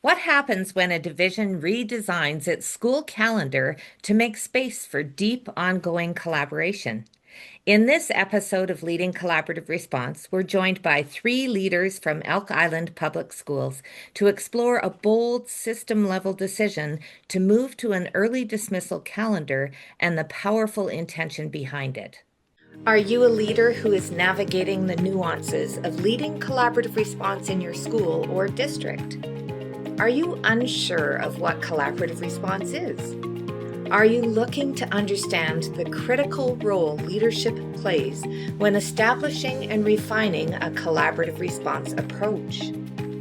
What happens when a division redesigns its school calendar to make space for deep, ongoing collaboration? In this episode of Leading Collaborative Response, we're joined by three leaders from Elk Island Public Schools to explore a bold system-level decision to move to an early dismissal calendar and the powerful intention behind it. Are you a leader who is navigating the nuances of leading collaborative response in your school or district? Are you unsure of what collaborative response is? Are you looking to understand the critical role leadership plays when establishing and refining a collaborative response approach?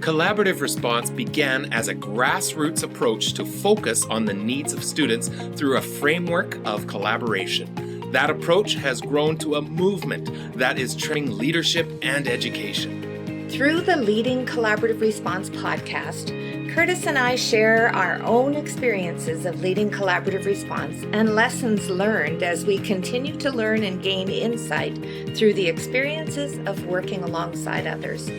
Collaborative response began as a grassroots approach to focus on the needs of students through a framework of collaboration. That approach has grown to a movement that is training leadership and education. Through the Leading Collaborative Response podcast, Kurtis and I share our own experiences of leading collaborative response and lessons learned as we continue to learn and gain insight through the experiences of working alongside others.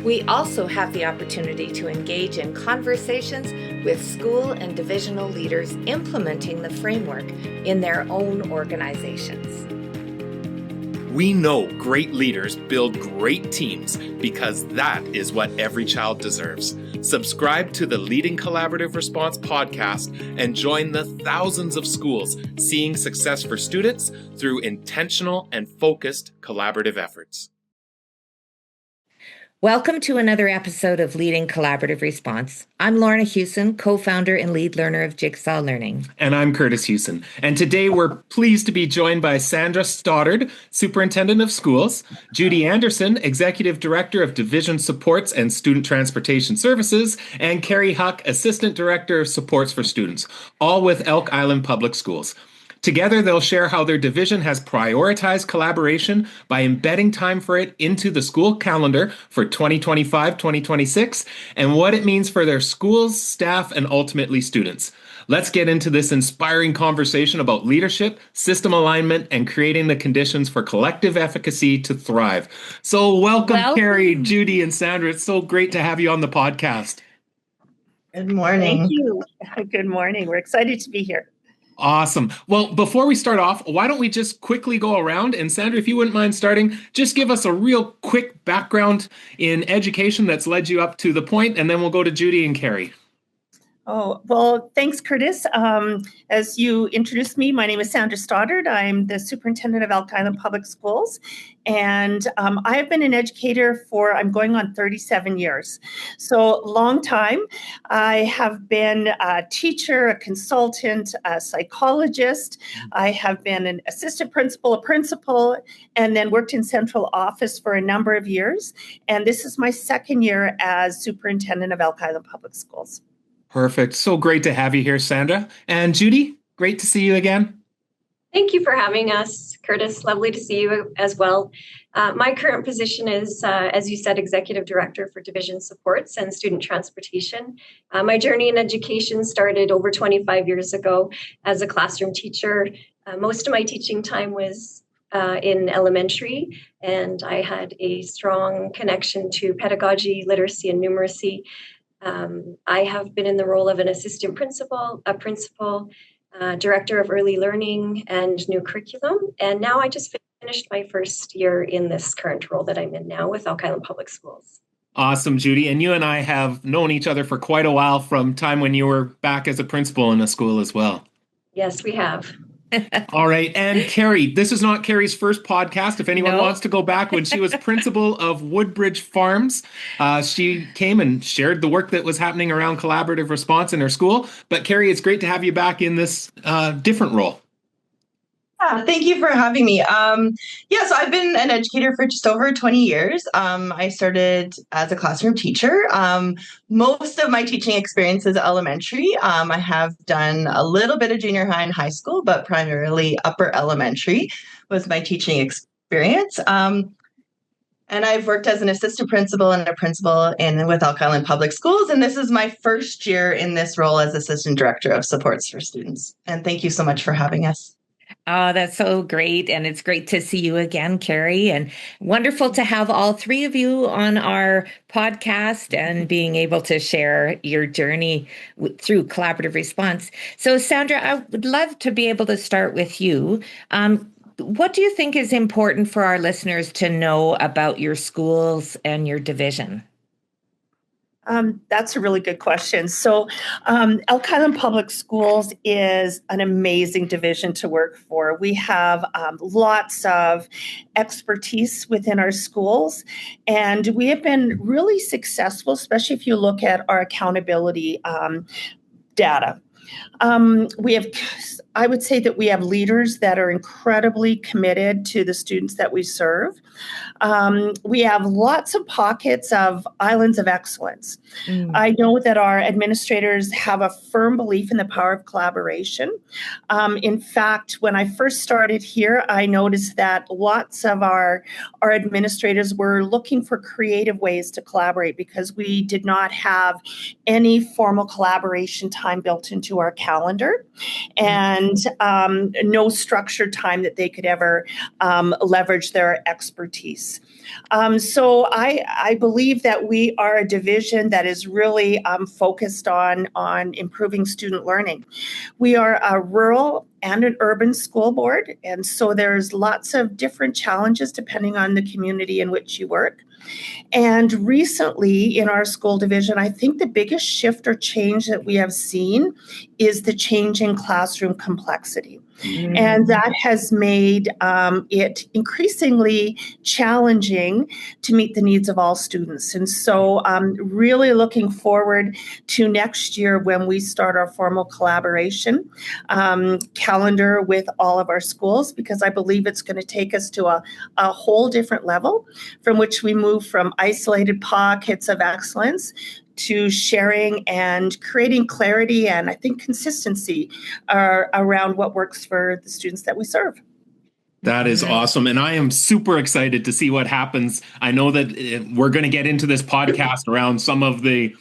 We also have the opportunity to engage in conversations with school and divisional leaders implementing the framework in their own organizations. We know great leaders build great teams because that is what every child deserves. Subscribe to the Leading Collaborative Response podcast and join the thousands of schools seeing success for students through intentional and focused collaborative efforts. Welcome to another episode of Leading Collaborative Response. I'm Lorna Hewson, co-founder and lead learner of Jigsaw Learning. And I'm Kurtis Hewson. And today we're pleased to be joined by Sandra Stoddard, Superintendent of Schools, Judy Anderson, Executive Director of Division Supports and Student Transportation Services, and Kari Huk, Assistant Director of Supports for Students, all with Elk Island Public Schools. Together, they'll share how their division has prioritized collaboration by embedding time for it into the school calendar for 2025-2026 and what it means for their schools, staff, and ultimately students. Let's get into this inspiring conversation about leadership, system alignment, and creating the conditions for collective efficacy to thrive. So welcome, Kari, Judy, and Sandra. It's so great to have you on the podcast. Good morning. Thank you. Good morning. We're excited to be here. Awesome. Well, before we start off, why don't we just quickly go around? And Sandra, if you wouldn't mind starting, just give us a real quick background in education that's led you up to the point, and then we'll go to Judy and Kari. Oh, well, thanks, Kurtis. As you introduced me, my name is Sandra Stoddard. I'm the superintendent of Elk Island Public Schools, and I have been an educator for, I'm going on 37 years. So long time. I have been a teacher, a consultant, a psychologist. I have been an assistant principal, a principal, and then worked in central office for a number of years. And this is my second year as superintendent of Elk Island Public Schools. Perfect. So great to have you here, Sandra. And Judy, great to see you again. Thank you for having us, Kurtis. Lovely to see you as well. My current position is, as you said, Executive Director for Division Supports and Student Transportation. My journey in education started over 25 years ago as a classroom teacher. Most of my teaching time was in elementary, and I had a strong connection to pedagogy, literacy, and numeracy. I have been in the role of an assistant principal, a principal, director of early learning and new curriculum. And now I just finished my first year in this current role that I'm in now with Elk Island Public Schools. Awesome, Judy. And you and I have known each other for quite a while from time when you were back as a principal in a school as well. Yes, we have. All right. And Kari, this is not Kari's first podcast. If anyone wants to go back, when she was principal of Woodbridge Farms, she came and shared the work that was happening around collaborative response in her school. But Kari, it's great to have you back in this different role. Thank you for having me. So I've been an educator for just over 20 years. I started as a classroom teacher. Most of my teaching experience is elementary. I have done a little bit of junior high and high school, but primarily upper elementary was my teaching experience. And I've worked as an assistant principal and a principal with Elk Island Public Schools. And this is my first year in this role as assistant director of supports for students. And thank you so much for having us. Oh, that's so great. And it's great to see you again, Kari. And wonderful to have all three of you on our podcast and being able to share your journey through collaborative response. So, Sandra, I would love to be able to start with you. What do you think is important for our listeners to know about your schools and your division? That's a really good question. So, Elk Island Public Schools is an amazing division to work for. We have lots of expertise within our schools, and we have been really successful, especially if you look at our accountability data. I would say that we have leaders that are incredibly committed to the students that we serve. We have lots of pockets of islands of excellence. I know that our administrators have a firm belief in the power of collaboration. In fact, when I first started here, I noticed that lots of our administrators were looking for creative ways to collaborate because we did not have any formal collaboration time built into our calendar, and no structured time that they could ever leverage their expertise. So I believe that we are a division that is really focused on improving student learning. We are a rural and an urban school board, and so there's lots of different challenges depending on the community in which you work. And recently in our school division, I think the biggest shift or change that we have seen is the change in classroom complexity. And that has made it increasingly challenging to meet the needs of all students. And so I'm really looking forward to next year when we start our formal collaboration calendar with all of our schools, because I believe it's going to take us to a whole different level from which we move from isolated pockets of excellence to sharing and creating clarity and I think consistency around what works for the students that we serve. That is awesome. And I am super excited to see what happens. I know that we're going to get into this podcast around some of the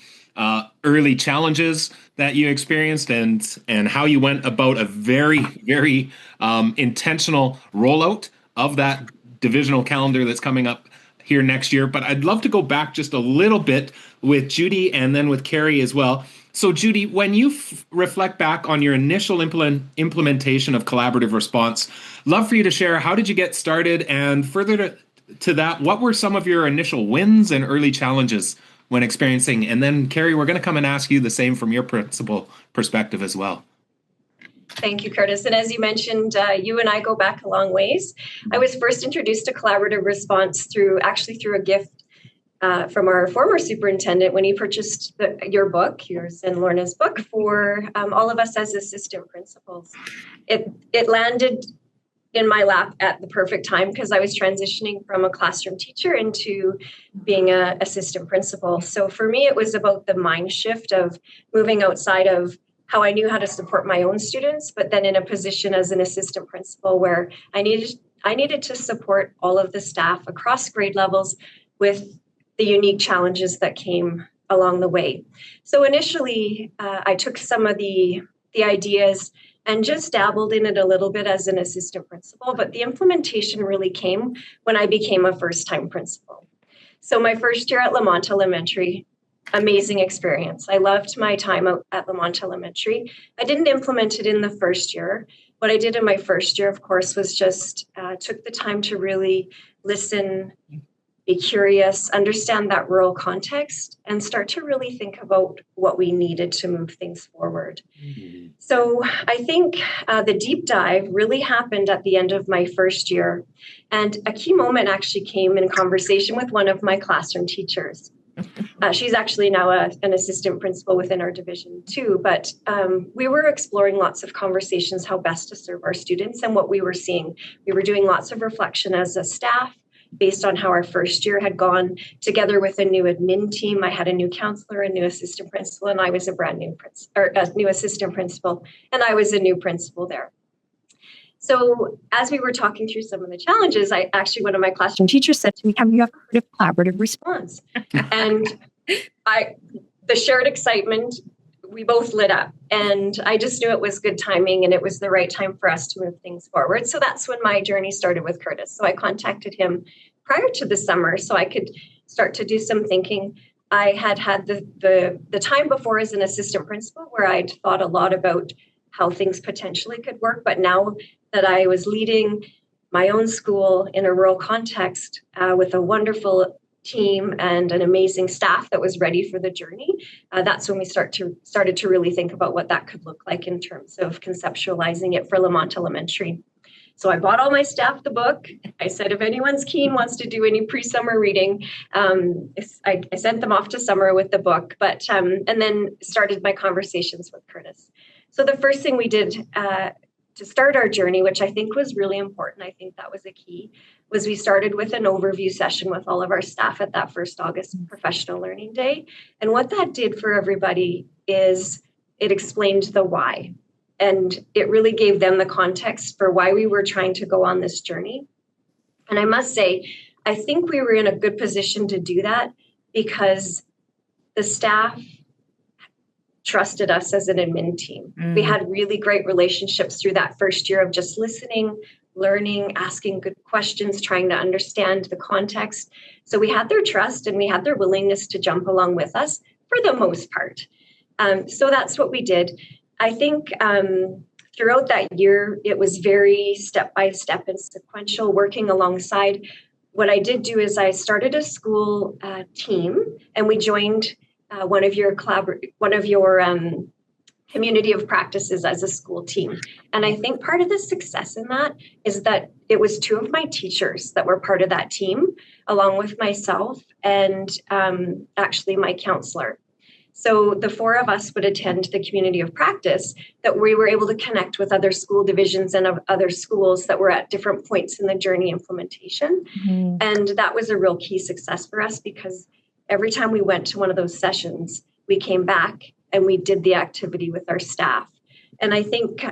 early challenges that you experienced and how you went about a very, very intentional rollout of that divisional calendar that's coming up here next year. But I'd love to go back just a little bit with Judy and then with Kari as well. So Judy, when you reflect back on your initial implementation of collaborative response, love for you to share how did you get started, and further to that, what were some of your initial wins and early challenges when experiencing? And then Kari, we're going to come and ask you the same from your principal perspective as well. Thank you, Kurtis. And as you mentioned, you and I go back a long ways. I was first introduced to collaborative response through a gift from our former superintendent when he purchased yours and Lorna's book for all of us as assistant principals. It landed in my lap at the perfect time because I was transitioning from a classroom teacher into being an assistant principal. So for me, it was about the mind shift of moving outside of how I knew how to support my own students, but then in a position as an assistant principal where I needed to support all of the staff across grade levels with the unique challenges that came along the way. So initially, I took some of the ideas and just dabbled in it a little bit as an assistant principal, but the implementation really came when I became a first-time principal. So my first year at Lamont Elementary, amazing experience. I loved my time out at Lamont Elementary. I didn't implement it in the first year. What I did in my first year, of course, was just took the time to really listen, be curious, understand that rural context, and start to really think about what we needed to move things forward. Mm-hmm. So I think the deep dive really happened at the end of my first year. And a key moment actually came in conversation with one of my classroom teachers. She's actually now an assistant principal within our division too, but we were exploring lots of conversations, how best to serve our students and what we were seeing. We were doing lots of reflection as a staff based on how our first year had gone, together with a new admin team. I had a new counselor, a new assistant principal, and I was a new assistant principal, and I was a new principal there. So as we were talking through some of the challenges, one of my classroom teachers said to me, "Have you ever heard of collaborative response?" And the shared excitement we both lit up, and I just knew it was good timing and it was the right time for us to move things forward. So that's when my journey started with Kurtis. So I contacted him prior to the summer so I could start to do some thinking. I had the time before as an assistant principal where I'd thought a lot about how things potentially could work. But now that I was leading my own school in a rural context with a wonderful team and an amazing staff that was ready for the journey, that's when we started to really think about what that could look like in terms of conceptualizing it for Lamont Elementary. So I bought all my staff the book. I said, if anyone's keen, wants to do any pre-summer reading, I sent them off to summer with the book, and then started my conversations with Kurtis. So the first thing we did to start our journey, which I think was really important, I think that was a key, was we started with an overview session with all of our staff at that first August Professional Learning Day. And what that did for everybody is it explained the why. And it really gave them the context for why we were trying to go on this journey. And I must say, I think we were in a good position to do that because the staff trusted us as an admin team. We had really great relationships through that first year of just listening, learning, asking good questions, trying to understand the context. So we had their trust and we had their willingness to jump along with us for the most part. So that's what we did. I think throughout that year, it was very step-by-step and sequential, working alongside. What I did do is I started a school team, and we joined one of your community of practices as a school team. And I think part of the success in that is that it was two of my teachers that were part of that team, along with myself and actually my counselor. So the four of us would attend the community of practice that we were able to connect with other school divisions and of other schools that were at different points in the journey implementation. And that was a real key success for us because every time we went to one of those sessions, we came back and we did the activity with our staff. And I think,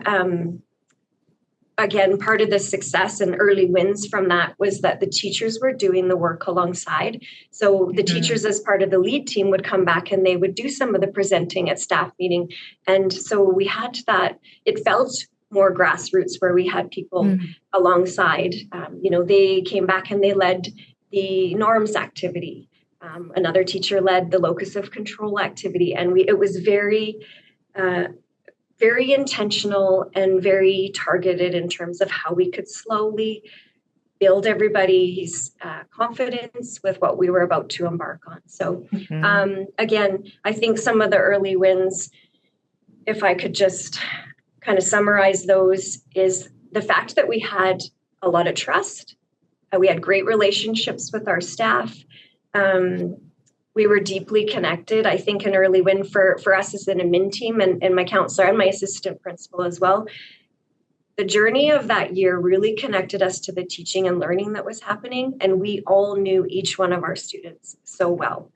again, part of the success and early wins from that was that the teachers were doing the work alongside. So the teachers as part of the lead team would come back and they would do some of the presenting at staff meeting. And so we had that, it felt more grassroots where we had people alongside. They came back and they led the norms activity. Another teacher led the locus of control activity. And it was very intentional and very targeted in terms of how we could slowly build everybody's confidence with what we were about to embark on. So again, I think some of the early wins, if I could just kind of summarize those, is the fact that we had a lot of trust. We had great relationships with our staff. We were deeply connected. I think an early win for us as an admin team and my counselor and my assistant principal as well. The journey of that year really connected us to the teaching and learning that was happening, and we all knew each one of our students so well.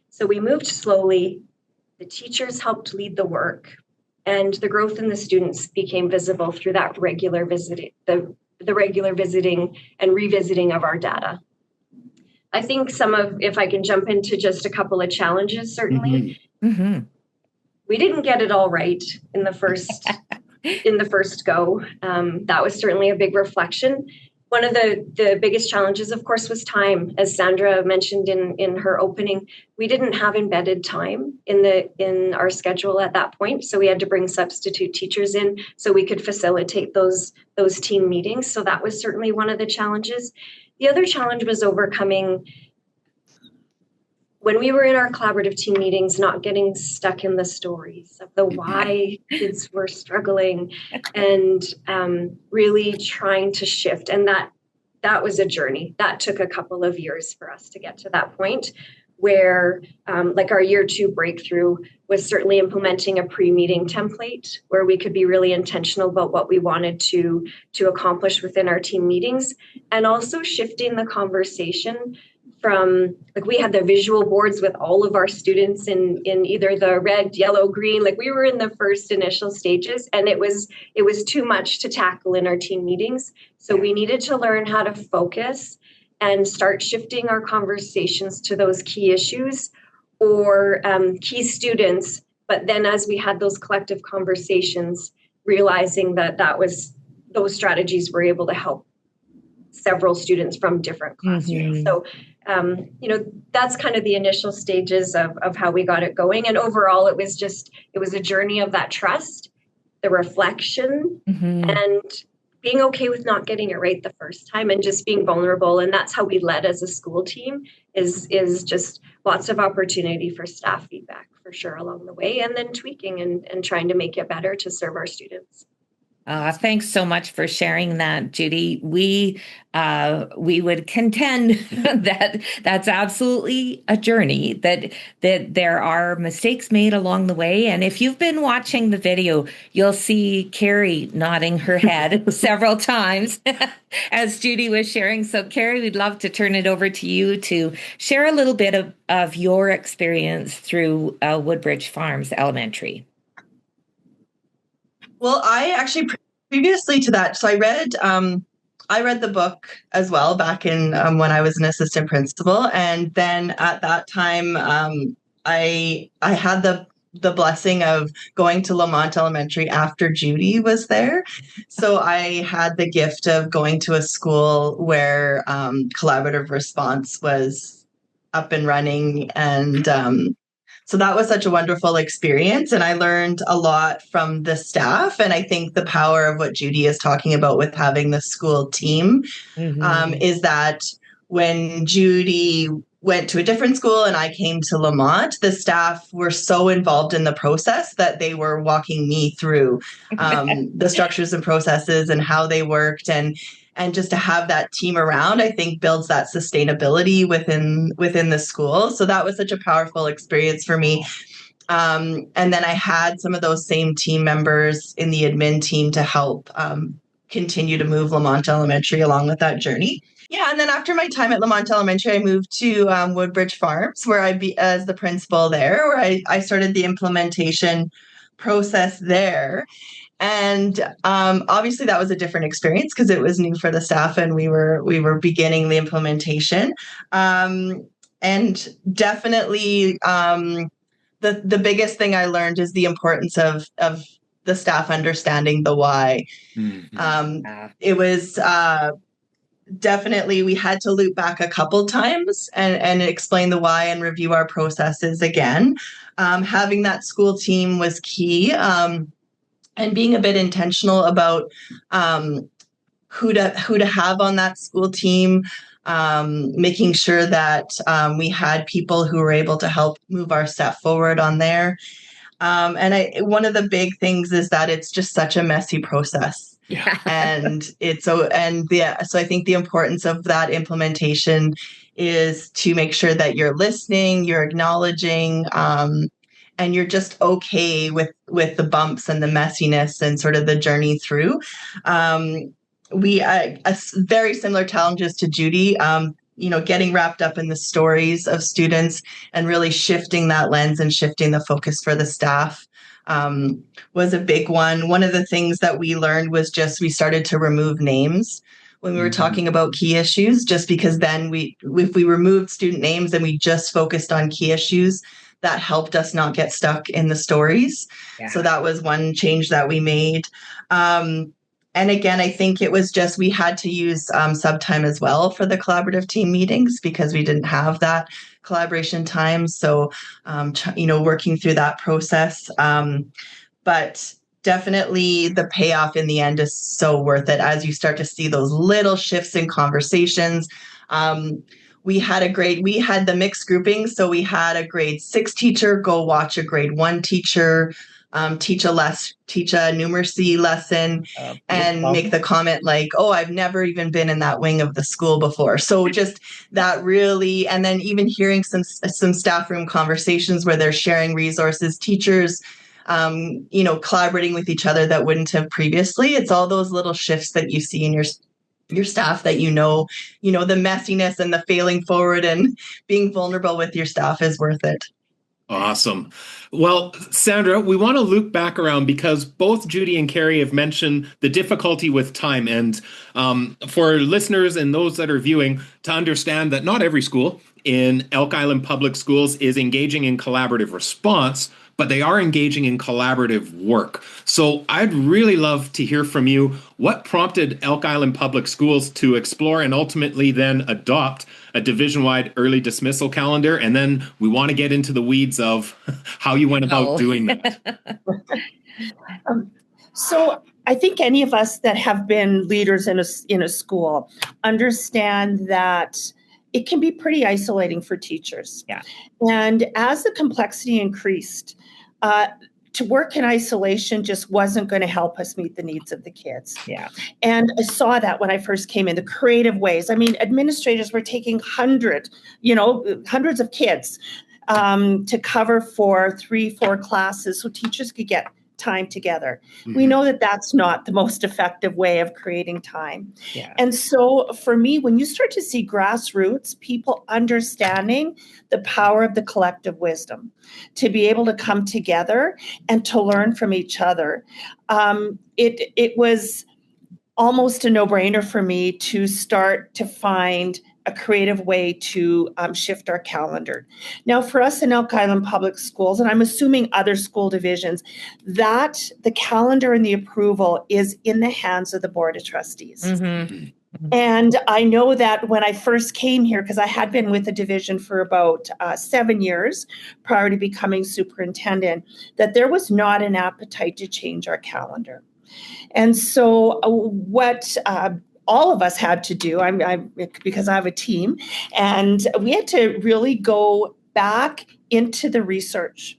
So we moved slowly. The teachers helped lead the work, and the growth in the students became visible through that regular visiting, the regular visiting and revisiting of our data. I think if I can jump into just a couple of challenges, certainly, we didn't get it all right in the first go. That was certainly a big reflection. One of the biggest challenges, of course, was time. As Sandra mentioned in her opening, we didn't have embedded time in our schedule at that point. So we had to bring substitute teachers in so we could facilitate those team meetings. So that was certainly one of the challenges. The other challenge was overcoming, when we were in our collaborative team meetings, not getting stuck in the stories of the why kids were struggling and really trying to shift. And that was a journey. That took a couple of years for us to get to that point where like our year 2 breakthrough was certainly implementing a pre-meeting template where we could be really intentional about what we wanted to accomplish within our team meetings, and also shifting the conversation from, like, we had the visual boards with all of our students in either the red, yellow, green, like we were in the first initial stages, and it was too much to tackle in our team meetings. So we needed to learn how to focus and start shifting our conversations to those key issues or key students But then as we had those collective conversations, realizing that those strategies were able to help several students from different classrooms. So, that's kind of the initial stages of how we got it going. And overall, it was a journey of that trust, the reflection, and being okay with not getting it right the first time and just being vulnerable. And that's how we led as a school team, is just lots of opportunity for staff feedback for sure along the way, and then tweaking and trying to make it better to serve our students. Thanks so much for sharing that, Judy. We would contend that that's absolutely a journey, that there are mistakes made along the way. And if you've been watching the video, you'll see Kari nodding her head several times as Judy was sharing. So Kari, we'd love to turn it over to you to share a little bit of your experience through Woodbridge Farms Elementary. Well, I actually previously to that, so I read the book as well back in when I was an assistant principal, and then at that time, I had the blessing of going to Lamont Elementary after Judy was there. So I had the gift of going to a school where collaborative response was up and running, and so that was such a wonderful experience, and I learned a lot from the staff. And I think the power of what Judy is talking about with having the school team is that when Judy went to a different school and I came to Lamont, the staff were so involved in the process that they were walking me through the structures and processes and how they worked. And just to have that team around, I think builds that sustainability within the school. So that was such a powerful experience for me. And then I had some of those same team members in the admin team to help continue to move Lamont Elementary along with that journey. Yeah, and then after my time at Lamont Elementary, I moved to Woodbridge Farms, where as the principal there, where I started the implementation process there. And obviously that was a different experience because it was new for the staff and we were beginning the implementation. And definitely the biggest thing I learned is the importance of the staff understanding the why. It was definitely, we had to loop back a couple times and explain the why and review our processes again. Having that school team was key. And being a bit intentional about who to have on that school team, making sure that we had people who were able to help move our staff forward on there. And one of the big things is that it's just such a messy process. Yeah. So I think the importance of that implementation is to make sure that you're listening, you're acknowledging, and you're just okay with the bumps and the messiness and sort of the journey through. We very similar challenges to Judy, getting wrapped up in the stories of students and really shifting that lens and shifting the focus for the staff was a big one. One of the things that we learned was we started to remove names when we were talking about key issues, just because then if we removed student names and we just focused on key issues, that helped us not get stuck in the stories. Yeah. So that was one change that we made. And again, I think it was we had to use subtime as well for the collaborative team meetings because we didn't have that collaboration time. So, working through that process. But definitely the payoff in the end is so worth it as you start to see those little shifts in conversations. We had the mixed grouping. So we had a grade 6 teacher go watch a grade 1 teacher teach a numeracy lesson and make the comment like, oh, I've never even been in that wing of the school before. So just that really, and then even hearing some staff room conversations where they're sharing resources, teachers, collaborating with each other that wouldn't have previously. It's all those little shifts that you see in your staff that the messiness and the failing forward and being vulnerable with your staff is worth it. Awesome. Well, Sandra, we want to loop back around because both Judy and Kari have mentioned the difficulty with time. And for listeners and those that are viewing, to understand that not every school in Elk Island Public Schools is engaging in collaborative response, but they are engaging in collaborative work. So I'd really love to hear from you. What prompted Elk Island Public Schools to explore and ultimately then adopt a division-wide early dismissal calendar? And then we want to get into the weeds of how you went about doing that. So I think any of us that have been leaders in a school understand that it can be pretty isolating for teachers. Yeah. And as the complexity increased, to work in isolation just wasn't going to help us meet the needs of the kids. Yeah. And I saw that when I first came in, the creative ways. I mean, administrators were taking hundreds of kids to cover for 3-4 classes so teachers could get time together. Mm-hmm. We know that that's not the most effective way of creating time. Yeah. And so for me, when you start to see grassroots, people understanding the power of the collective wisdom to be able to come together and to learn from each other, it was almost a no-brainer for me to start to find a creative way to shift our calendar. Now, for us in Elk Island Public Schools, and I'm assuming other school divisions, that the calendar and the approval is in the hands of the Board of Trustees. Mm-hmm. And I know that when I first came here, because I had been with the division for about 7 years prior to becoming superintendent, that there was not an appetite to change our calendar. And so what all of us had to do, because I have a team, and we had to really go back into the research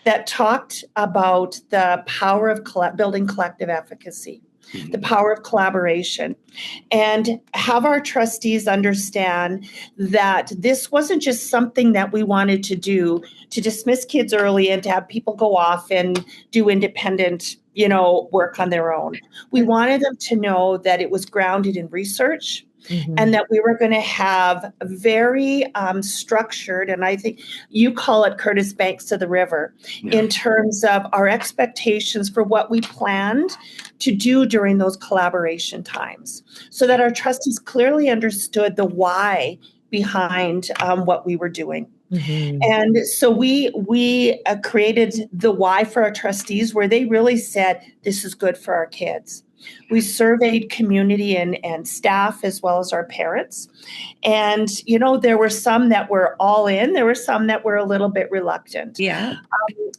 that talked about the power of building collective efficacy, the power of collaboration, and have our trustees understand that this wasn't just something that we wanted to do to dismiss kids early and to have people go off and do independent work on their own. We wanted them to know that it was grounded in research, mm-hmm. and that we were going to have very structured, and I think you call it, Kurtis, banks of the river, in terms of our expectations for what we planned to do during those collaboration times, so that our trustees clearly understood the why behind what we were doing. Mm-hmm. And so we created the why for our trustees, where they really said, this is good for our kids. We surveyed community and staff as well as our parents. And, there were some that were all in. There were some that were a little bit reluctant. Yeah.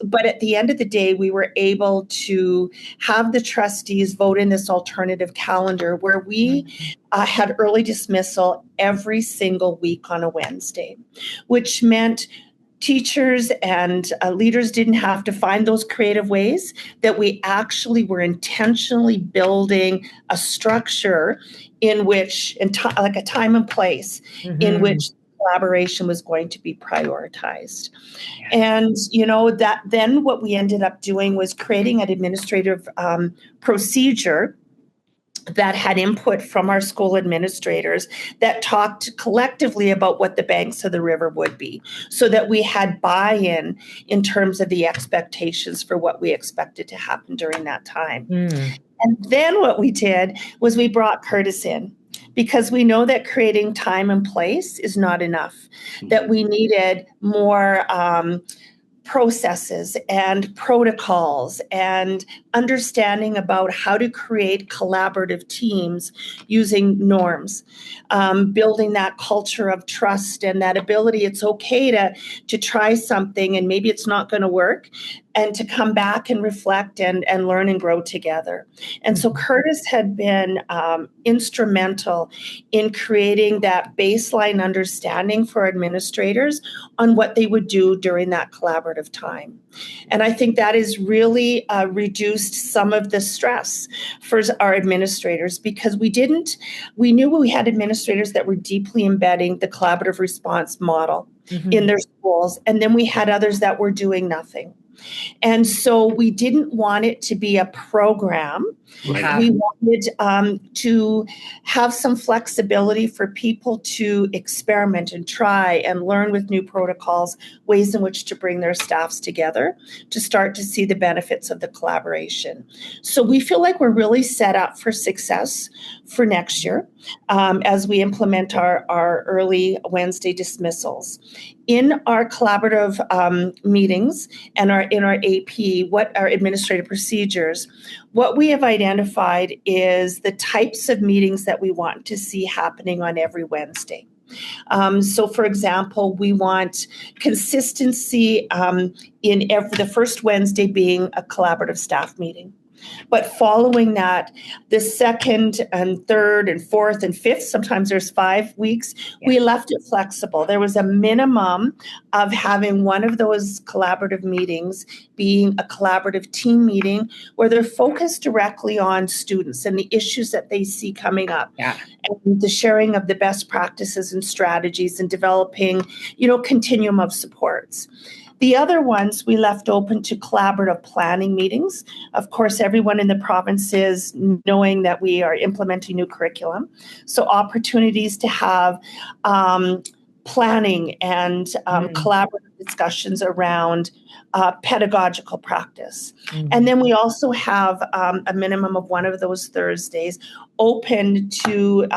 But at the end of the day, we were able to have the trustees vote in this alternative calendar where we had early dismissal every single week on a Wednesday, which meant teachers and leaders didn't have to find those creative ways, that we actually were intentionally building a structure in which, like a time and place, mm-hmm. in which collaboration was going to be prioritized. And, that then what we ended up doing was creating an administrative procedure that had input from our school administrators that talked collectively about what the banks of the river would be, so that we had buy-in in terms of the expectations for what we expected to happen during that time. Mm. And then what we did was we brought Kurtis in, because we know that creating time and place is not enough, that we needed more processes and protocols and understanding about how to create collaborative teams using norms, building that culture of trust and that ability. It's okay to try something and maybe it's not going to work, and to come back and reflect and learn and grow together. And so Kurtis had been instrumental in creating that baseline understanding for administrators on what they would do during that collaborative time. And I think that has really reduced some of the stress for our administrators, because we knew we had administrators that were deeply embedding the collaborative response model mm-hmm. in their schools. And then we had others that were doing nothing. And so we didn't want it to be a program. Right. We wanted to have some flexibility for people to experiment and try and learn with new protocols, ways in which to bring their staffs together to start to see the benefits of the collaboration. So we feel like we're really set up for success for next year as we implement our early Wednesday dismissals. in our collaborative meetings and in our AP, what are administrative procedures, what we have identified is the types of meetings that we want to see happening on every Wednesday. So, for example, we want consistency in the first Wednesday being a collaborative staff meeting. But following that, the second and third and fourth and fifth, sometimes there's 5 weeks, we left it flexible. There was a minimum of having one of those collaborative meetings being a collaborative team meeting where they're focused directly on students and the issues that they see coming up. And the sharing of the best practices and strategies and developing, continuum of supports. The other ones we left open to collaborative planning meetings. Of course, everyone in the province is knowing that we are implementing new curriculum. So opportunities to have planning and collaborative discussions around pedagogical practice. And then we also have a minimum of one of those Thursdays open to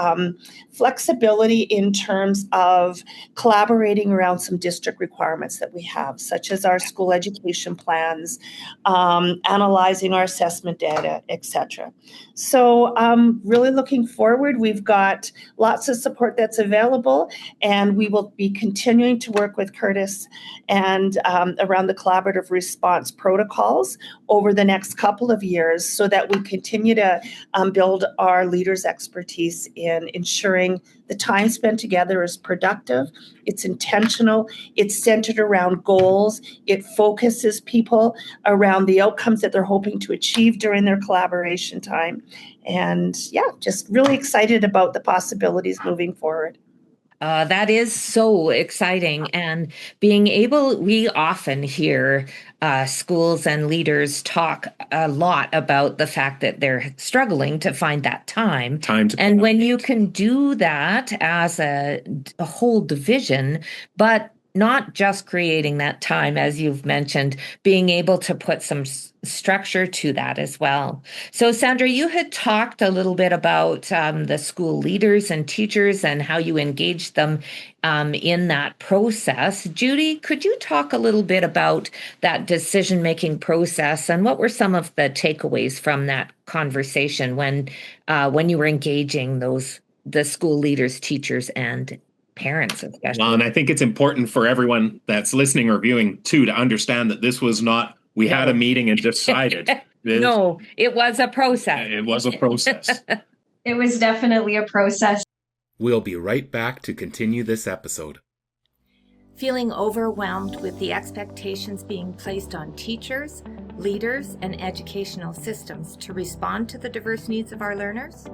flexibility in terms of collaborating around some district requirements that we have, such as our school education plans, analyzing our assessment data, etc. So really looking forward. We've got lots of support that's available, and we will be continuing to work with Kurtis and around the collaborative response protocols over the next couple of years so that we continue to build our leaders' expertise in ensuring the time spent together is productive, it's intentional, it's centered around goals, it focuses people around the outcomes that they're hoping to achieve during their collaboration time. And just really excited about the possibilities moving forward. That is so exciting. And we often hear schools and leaders talk a lot about the fact that they're struggling to find that time. And when you can do that as a whole division, but not just creating that time, as you've mentioned, being able to put some structure to that as well. So, Sandra, you had talked a little bit about the school leaders and teachers and how you engaged them in that process. Judy, could you talk a little bit about that decision-making process and what were some of the takeaways from that conversation when you were engaging the school leaders, teachers, and parents especially? Well, and I think it's important for everyone that's listening or viewing too to understand that this was not we had a meeting and decided. No, it was a process. It was a process. It was definitely a process. We'll be right back to continue this episode. Feeling overwhelmed with the expectations being placed on teachers, leaders, and educational systems to respond to the diverse needs of our learners?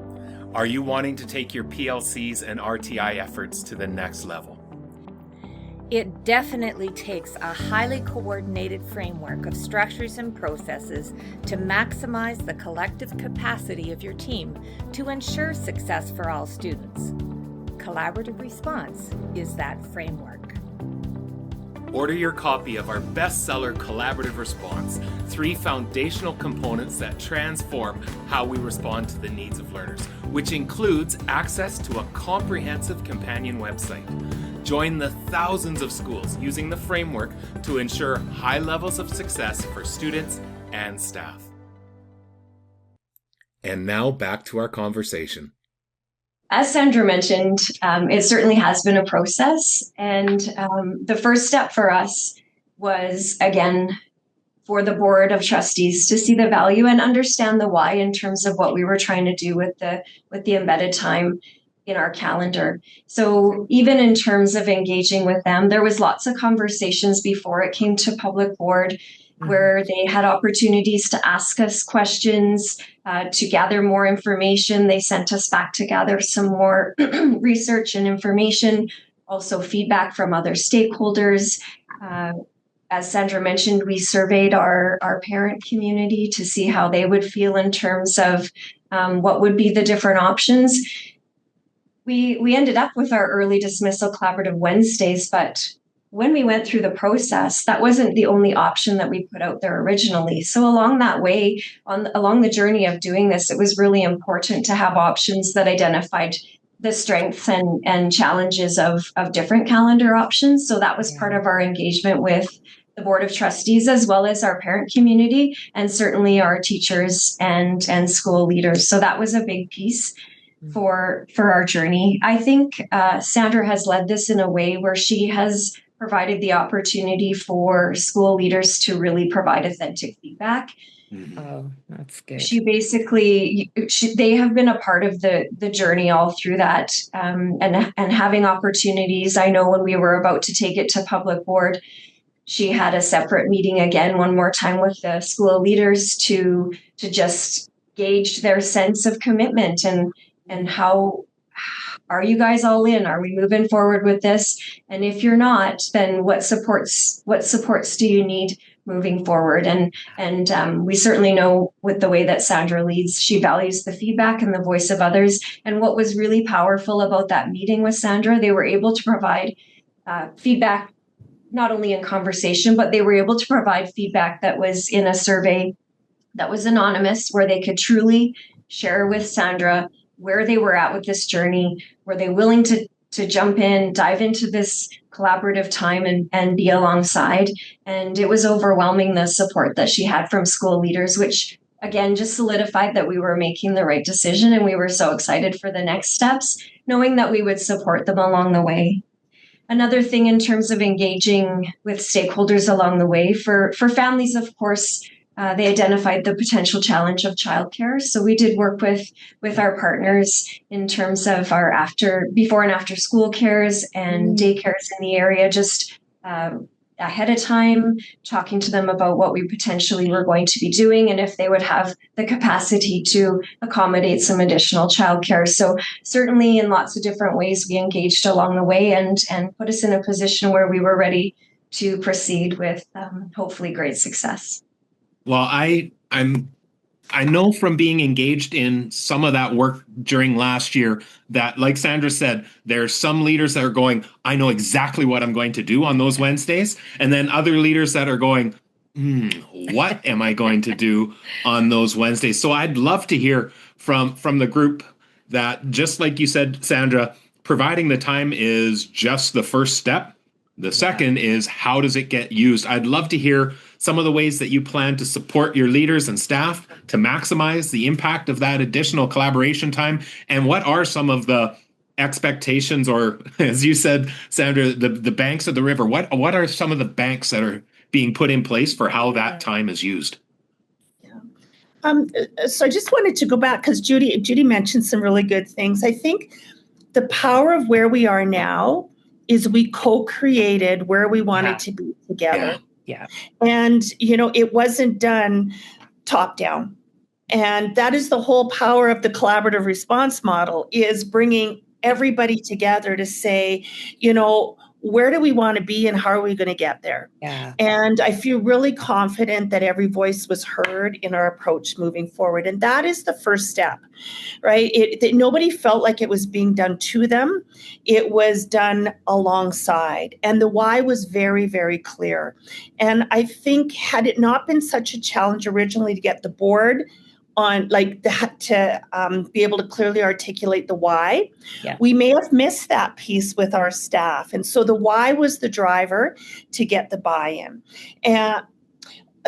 Are you wanting to take your PLCs and RTI efforts to the next level? It definitely takes a highly coordinated framework of structures and processes to maximize the collective capacity of your team to ensure success for all students. Collaborative Response is that framework. Order your copy of our bestseller, Collaborative Response, 3 foundational components that transform how we respond to the needs of learners, which includes access to a comprehensive companion website. Join the thousands of schools using the framework to ensure high levels of success for students and staff. And now back to our conversation. As Sandra mentioned, it certainly has been a process. And the first step for us was, again, for the Board of Trustees to see the value and understand the why in terms of what we were trying to do with the embedded time in our calendar. So even in terms of engaging with them, there was lots of conversations before it came to public board where they had opportunities to ask us questions, to gather more information. They sent us back to gather some more research and information, also feedback from other stakeholders. As Sandra mentioned, we surveyed our parent community to see how they would feel in terms of what would be the different options. We ended up with our early dismissal collaborative Wednesdays, but when we went through the process, that wasn't the only option that we put out there originally. So along that way, along the journey of doing this, it was really important to have options that identified the strengths and challenges of different calendar options. So that was part of our engagement with the Board of Trustees, as well as our parent community, and certainly our teachers and school leaders. So that was a big piece for our journey. I think Sandra has led this in a way where she has provided the opportunity for school leaders to really provide authentic feedback. Oh, that's good. They have been a part of the journey all through that, and having opportunities. I know when we were about to take it to public board, she had a separate meeting again one more time with the school leaders to just gauge their sense of commitment and how are you guys all in? Are we moving forward with this? And if you're not, then what supports do you need moving forward? And we certainly know with the way that Sandra leads, she values the feedback and the voice of others. And what was really powerful about that meeting with Sandra, they were able to provide feedback, not only in conversation, but they were able to provide feedback that was in a survey that was anonymous, where they could truly share with Sandra where they were at with this journey. Were they willing to jump in, dive into this collaborative time and be alongside? And it was overwhelming, the support that she had from school leaders, which again just solidified that we were making the right decision. And we were so excited for the next steps, knowing that we would support them along the way. Another thing in terms of engaging with stakeholders along the way, for families, of course, they identified the potential challenge of childcare. So we did work with our partners in terms of our before and after school cares and daycares in the area, just ahead of time, talking to them about what we potentially were going to be doing and if they would have the capacity to accommodate some additional childcare. So certainly in lots of different ways, we engaged along the way and put us in a position where we were ready to proceed with hopefully great success. Well, I know from being engaged in some of that work during last year that, like Sandra said, there's some leaders that are going, I know exactly what I'm going to do on those Wednesdays. And then other leaders that are going, what am I going to do on those Wednesdays? So I'd love to hear from the group that, just like you said, Sandra, providing the time is just the first step. The second is, how does it get used? I'd love to hear some of the ways that you plan to support your leaders and staff to maximize the impact of that additional collaboration time. And what are some of the expectations, or as you said, Sandra, the banks of the river? What are some of the banks that are being put in place for how that time is used? So I just wanted to go back because Judy mentioned some really good things. I think the power of where we are now is we co-created where we wanted to be together. Yeah. And, it wasn't done top down. And that is the whole power of the collaborative response model, is bringing everybody together to say, where do we want to be and how are we going to get there? Yeah. And I feel really confident that every voice was heard in our approach moving forward. And that is the first step, right? That nobody felt like it was being done to them. It was done alongside. And the why was very, very clear. And I think had it not been such a challenge originally to get the board on to be able to clearly articulate the why, we may have missed that piece with our staff. And so the why was the driver to get the buy-in. And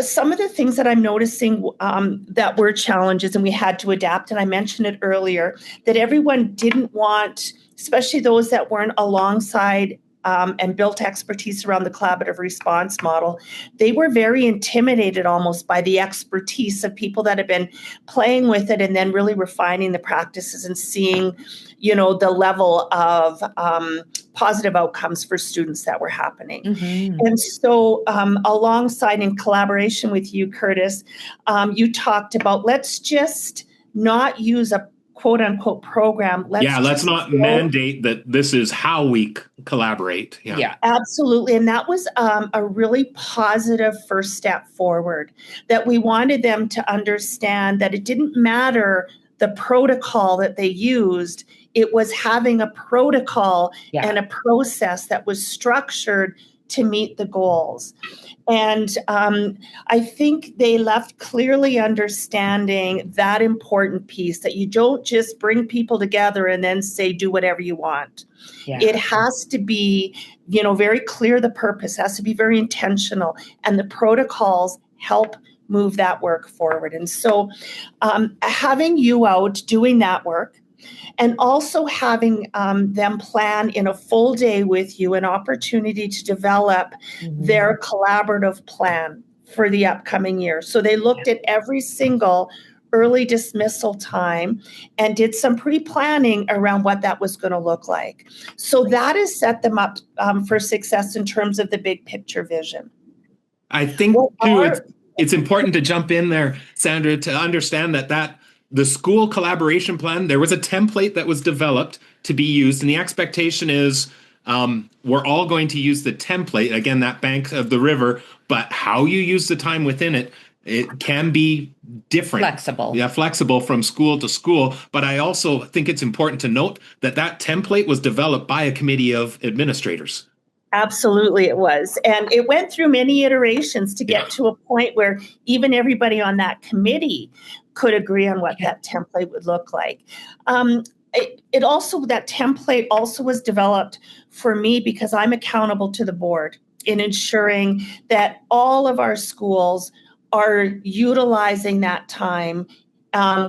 some of the things that I'm noticing that were challenges and we had to adapt, and I mentioned it earlier, that everyone didn't want, especially those that weren't alongside and built expertise around the collaborative response model, they were very intimidated almost by the expertise of people that have been playing with it and then really refining the practices and seeing, the level of positive outcomes for students that were happening. Mm-hmm. And so alongside in collaboration with you, Kurtis, you talked about, let's just not use a quote unquote program. Let's not mandate that this is how we collaborate. Yeah, absolutely. And that was a really positive first step forward, that we wanted them to understand that it didn't matter the protocol that they used. It was having a protocol and a process that was structured to meet the goals. And I think they left clearly understanding that important piece, that you don't just bring people together and then say, do whatever you want. Yeah. It has to be, very clear. The purpose has to be very intentional, and the protocols help move that work forward. And so having you out doing that work, and also having them plan in a full day with you an opportunity to develop their collaborative plan for the upcoming year. So they looked at every single early dismissal time and did some pre-planning around what that was going to look like. So that has set them up for success in terms of the big picture vision. I think, too, it's important to jump in there, Sandra, to understand that the school collaboration plan, there was a template that was developed to be used, and the expectation is we're all going to use the template, again, that bank of the river, but how you use the time within it, it can be different. Flexible. Yeah, flexible from school to school. But I also think it's important to note that template was developed by a committee of administrators. Absolutely, it was. And it went through many iterations to get to a point where even everybody on that committee could agree on what that template would look like. That template also was developed for me because I'm accountable to the board in ensuring that all of our schools are utilizing that time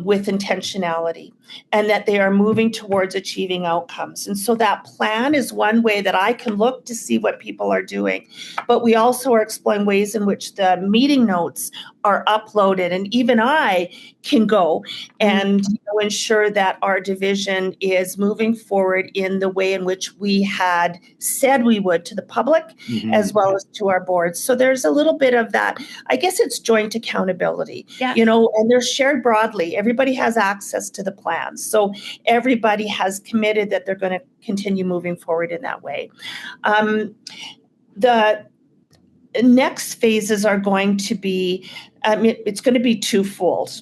with intentionality, and that they are moving towards achieving outcomes. And so that plan is one way that I can look to see what people are doing. But we also are exploring ways in which the meeting notes are uploaded. And even I can go and ensure that our division is moving forward in the way in which we had said we would to the public, as well as to our boards. So there's a little bit of that. I guess it's joint accountability, and they're shared broadly. Everybody has access to the plan. So everybody has committed that they're going to continue moving forward in that way. The next phases are going to be, it's going to be twofold.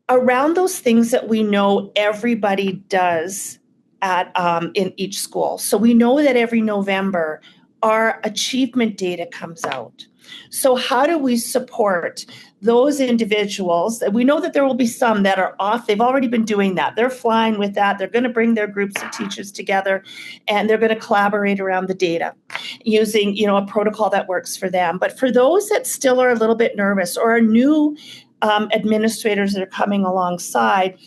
Around those things that we know everybody does in each school. So we know that every November, our achievement data comes out. So how do we support those individuals? We know that there will be some that are off. They've already been doing that. They're flying with that. They're going to bring their groups of teachers together, and they're going to collaborate around the data using, a protocol that works for them. But for those that still are a little bit nervous or are new administrators that are coming alongside,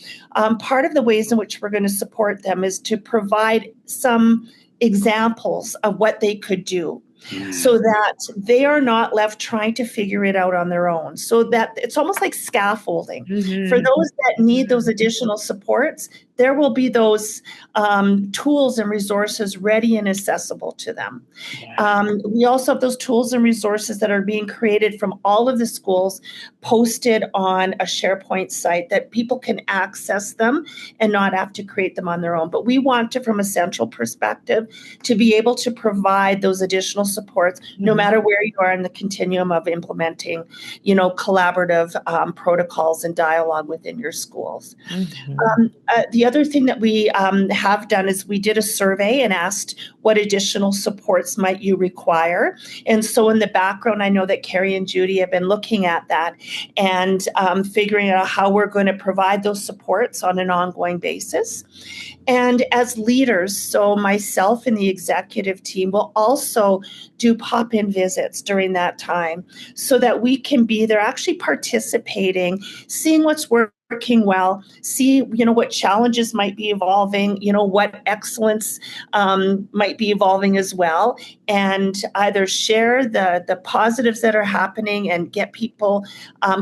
part of the ways in which we're going to support them is to provide some examples of what they could do, so that they are not left trying to figure it out on their own. So that it's almost like scaffolding. For those that need those additional supports, there will be those tools and resources ready and accessible to them. We also have those tools and resources that are being created from all of the schools, posted on a SharePoint site that people can access them and not have to create them on their own. But we want to, from a central perspective, to be able to provide those additional supports, no matter where you are in the continuum of implementing, collaborative protocols and dialogue within your schools. The other thing that we have done is we did a survey and asked what additional supports might you require. And so in the background, I know that Kari and Judy have been looking at that and figuring out how we're going to provide those supports on an ongoing basis. And as leaders, so myself and the executive team will also do pop-in visits during that time so that we can be there actually participating, seeing what's working well, see, what challenges might be evolving, what excellence might be evolving as well, and either share the positives that are happening and get people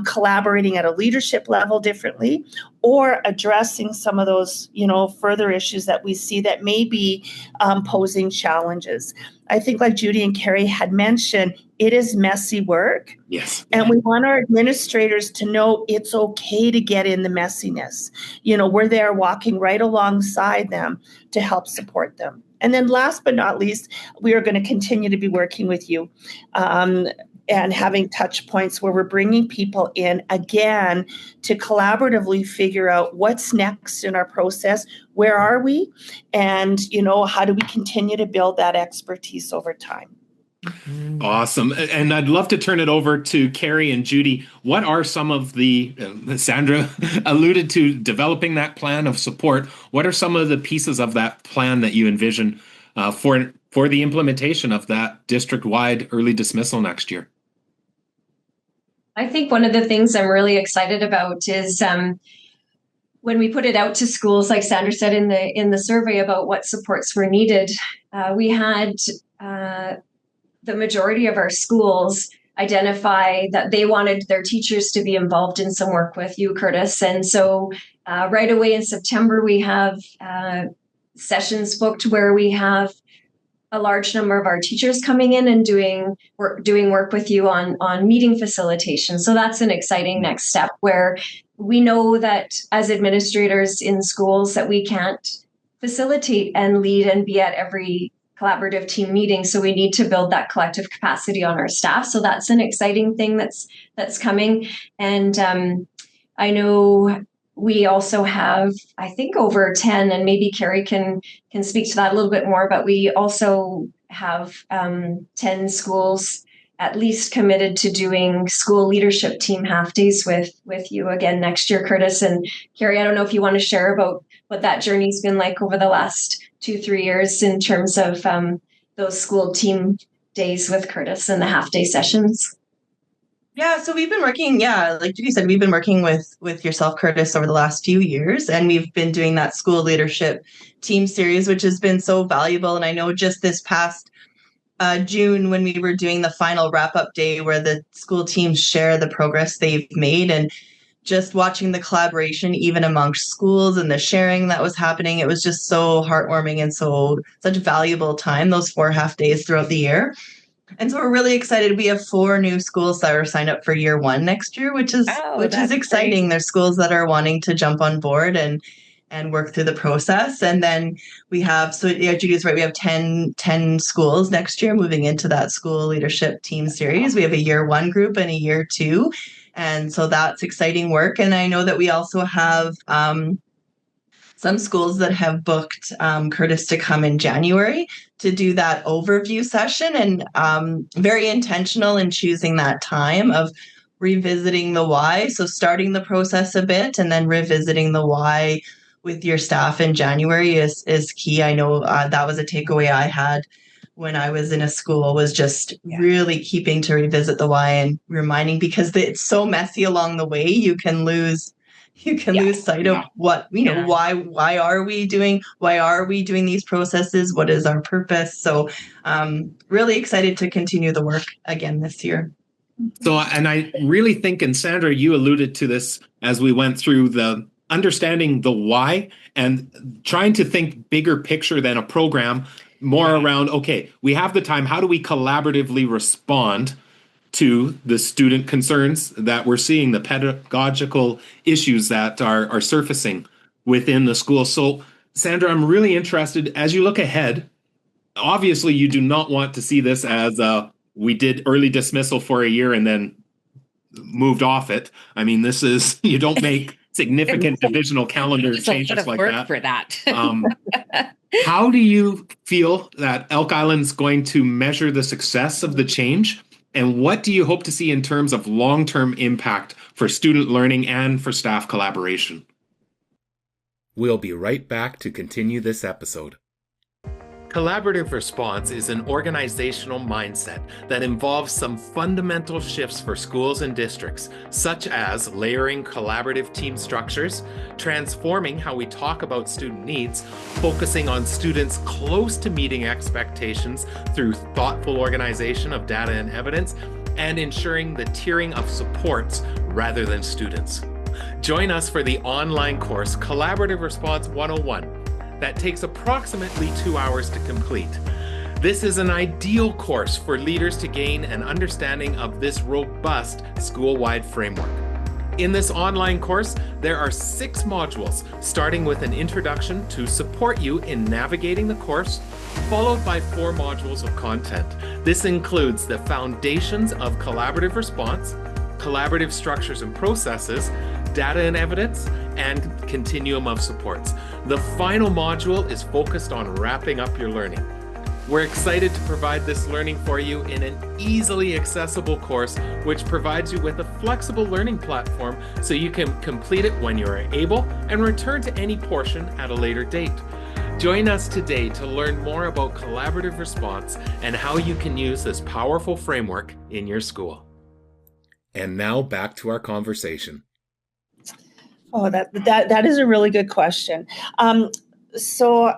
collaborating at a leadership level differently, or addressing some of those, further issues that we see that may be posing challenges. I think, like Judy and Kari had mentioned, it is messy work. Yes. And we want our administrators to know it's okay to get in the messiness. We're there walking right alongside them to help support them. And then last but not least, we are going to continue to be working with you and having touch points where we're bringing people in again to collaboratively figure out what's next in our process, where are we, and how do we continue to build that expertise over time. Awesome. And I'd love to turn it over to Kari and Judy. What are some of the, Sandra alluded to developing that plan of support. What are some of the pieces of that plan that you envision for the implementation of that district-wide early dismissal next year? I think one of the things I'm really excited about is when we put it out to schools, like Sandra said in the survey about what supports were needed, we had the majority of our schools identify that they wanted their teachers to be involved in some work with you, Kurtis. And so right away in September, we have sessions booked where we have a large number of our teachers coming in and doing work with you on meeting facilitation. So that's an exciting next step, where we know that as administrators in schools that we can't facilitate and lead and be at every collaborative team meeting. So we need to build that collective capacity on our staff. So that's an exciting thing that's coming. And I know we also have, I think, over 10, and maybe Kari can speak to that a little bit more, but we also have 10 schools at least committed to doing school leadership team half days with you again next year, Kurtis. And Kari, I don't know if you want to share about what that journey's been like over the last 2-3 years in terms of those school team days with Kurtis and the half day sessions. Yeah, so we've been working, like Judy said, we've been working with yourself, Kurtis, over the last few years, and we've been doing that school leadership team series, which has been so valuable. And I know just this past June, when we were doing the final wrap-up day where the school teams share the progress they've made, and just watching the collaboration even amongst schools and the sharing that was happening, it was just so heartwarming and such valuable time, those 4 half days throughout the year. And so we're really excited. We have 4 new schools that are signed up for year 1 next year, which is exciting. Great. There's schools that are wanting to jump on board and work through the process. And then we have, Judy's right, we have 10 schools next year moving into that school leadership team series. We have a year 1 group and a year 2. And so that's exciting work. And I know that we also have some schools that have booked Kurtis to come in January to do that overview session, and very intentional in choosing that time of revisiting the why. So starting the process a bit and then revisiting the why with your staff in January is key. I know that was a takeaway I had when I was in a school, was just really keeping to revisit the why and reminding, because it's so messy along the way, you can lose sight of what, why are we doing these processes? What is our purpose? So really excited to continue the work again this year. So, and I really think, and Sandra, you alluded to this as we went through the understanding the why and trying to think bigger picture than a program, more around, okay, we have the time, how do we collaboratively respond to the student concerns that we're seeing, the pedagogical issues that are surfacing within the school. So, Sandra, I'm really interested, as you look ahead, obviously you do not want to see this as we did early dismissal for a year and then moved off it. I mean, this is, you don't make significant divisional calendar changes like that. For that. How do you feel that Elk Island's going to measure the success of the change? And what do you hope to see in terms of long-term impact for student learning and for staff collaboration? We'll be right back to continue this episode. Collaborative response is an organizational mindset that involves some fundamental shifts for schools and districts, such as layering collaborative team structures, transforming how we talk about student needs, focusing on students close to meeting expectations through thoughtful organization of data and evidence, and ensuring the tiering of supports rather than students. Join us for the online course Collaborative Response 101. That takes approximately 2 hours to complete. This is an ideal course for leaders to gain an understanding of this robust school-wide framework. In this online course, there are 6 modules, starting with an introduction to support you in navigating the course, followed by 4 modules of content. This includes the foundations of collaborative response, collaborative structures and processes, data and evidence, and continuum of supports. The final module is focused on wrapping up your learning. We're excited to provide this learning for you in an easily accessible course, which provides you with a flexible learning platform so you can complete it when you are able and return to any portion at a later date. Join us today to learn more about collaborative response and how you can use this powerful framework in your school. And now back to our conversation. Oh, that is a really good question. So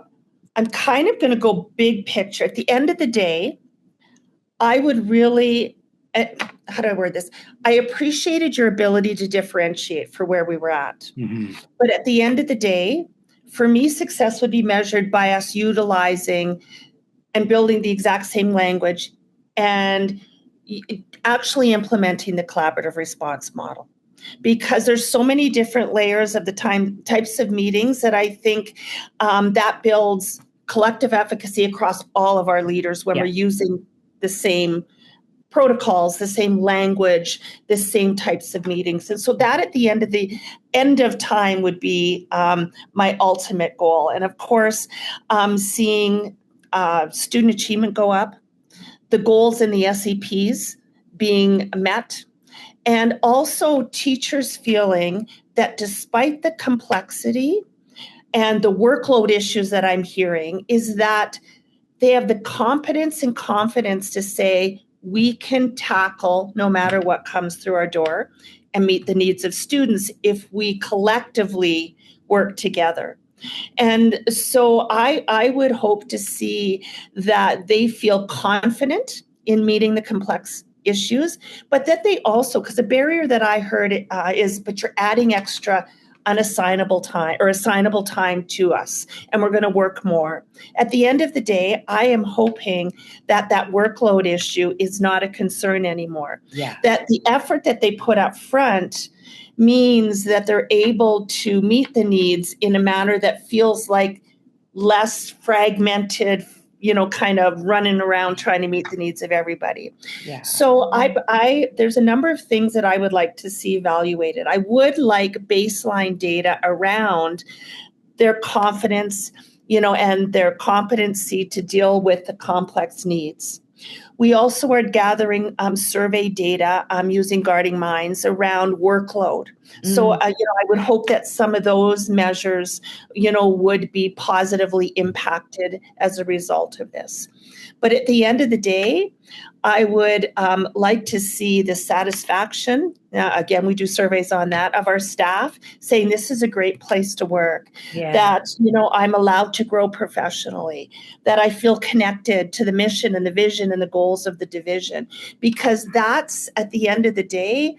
I'm kind of going to go big picture. At the end of the day, I would really, how do I word this? I appreciated your ability to differentiate for where we were at. Mm-hmm. But at the end of the day, for me, success would be measured by us utilizing and building the exact same language and actually implementing the collaborative response model. Because there's so many different layers of the types of meetings that I think that builds collective efficacy across all of our leaders when we're using the same protocols, the same language, the same types of meetings. And so that at the end of time would be my ultimate goal. And of course, seeing student achievement go up, the goals in the SEPs being met, and also teachers feeling that despite the complexity and the workload issues that I'm hearing, is that they have the competence and confidence to say, we can tackle no matter what comes through our door and meet the needs of students if we collectively work together. And so I would hope to see that they feel confident in meeting the complex issues, but that they also, because the barrier that I heard is, but you're adding extra unassignable time or assignable time to us, and we're going to work more. At the end of the day, I am hoping that that workload issue is not a concern anymore. Yeah. That the effort that they put up front means that they're able to meet the needs in a manner that feels like less fragmented, kind of running around trying to meet the needs of everybody. Yeah. So there's a number of things that I would like to see evaluated. I would like baseline data around their confidence, and their competency to deal with the complex needs. We also are gathering survey data using Guarding Minds around workload. So, I would hope that some of those measures, would be positively impacted as a result of this. But at the end of the day, I would like to see the satisfaction. Again, we do surveys on that of our staff saying this is a great place to work, that, I'm allowed to grow professionally, that I feel connected to the mission and the vision and the goals of the division, because that's at the end of the day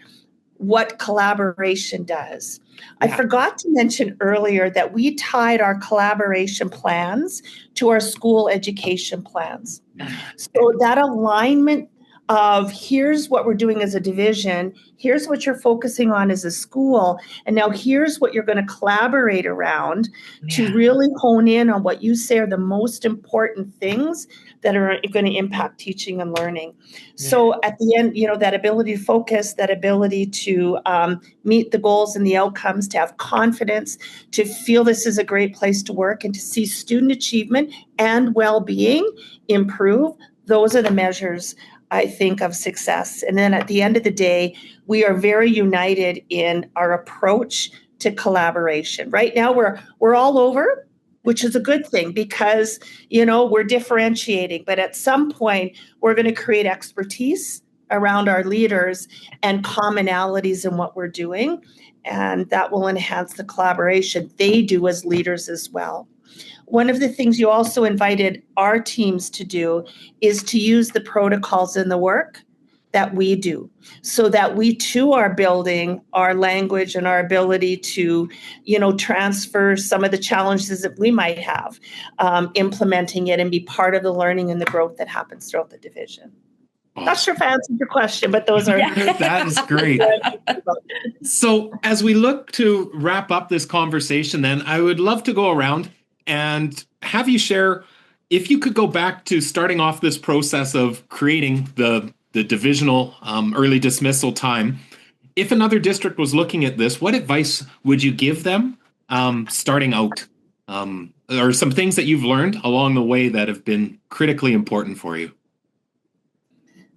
what collaboration does. I forgot to mention earlier that we tied our collaboration plans to our school education plans. So that alignment of here's what we're doing as a division, here's what you're focusing on as a school, and now here's what you're going to collaborate around to really hone in on what you say are the most important things that are going to impact teaching and learning. So at the end, that ability to focus, that ability to meet the goals and the outcomes, to have confidence, to feel this is a great place to work, and to see student achievement and well-being improve, those are the measures, I think, of success. And then at the end of the day, we are very united in our approach to collaboration. Right now, we're all over, which is a good thing because, we're differentiating. But at some point, we're going to create expertise around our leaders and commonalities in what we're doing. And that will enhance the collaboration they do as leaders as well. One of the things you also invited our teams to do is to use the protocols in the work that we do, so that we too are building our language and our ability to, transfer some of the challenges that we might have, implementing it and be part of the learning and the growth that happens throughout the division. Awesome. Not sure if I answered your question, but those are... That is great. So as we look to wrap up this conversation, then I would love to go around and have you share, if you could go back to starting off this process of creating the divisional early dismissal time, if another district was looking at this, what advice would you give them starting out or some things that you've learned along the way that have been critically important for you?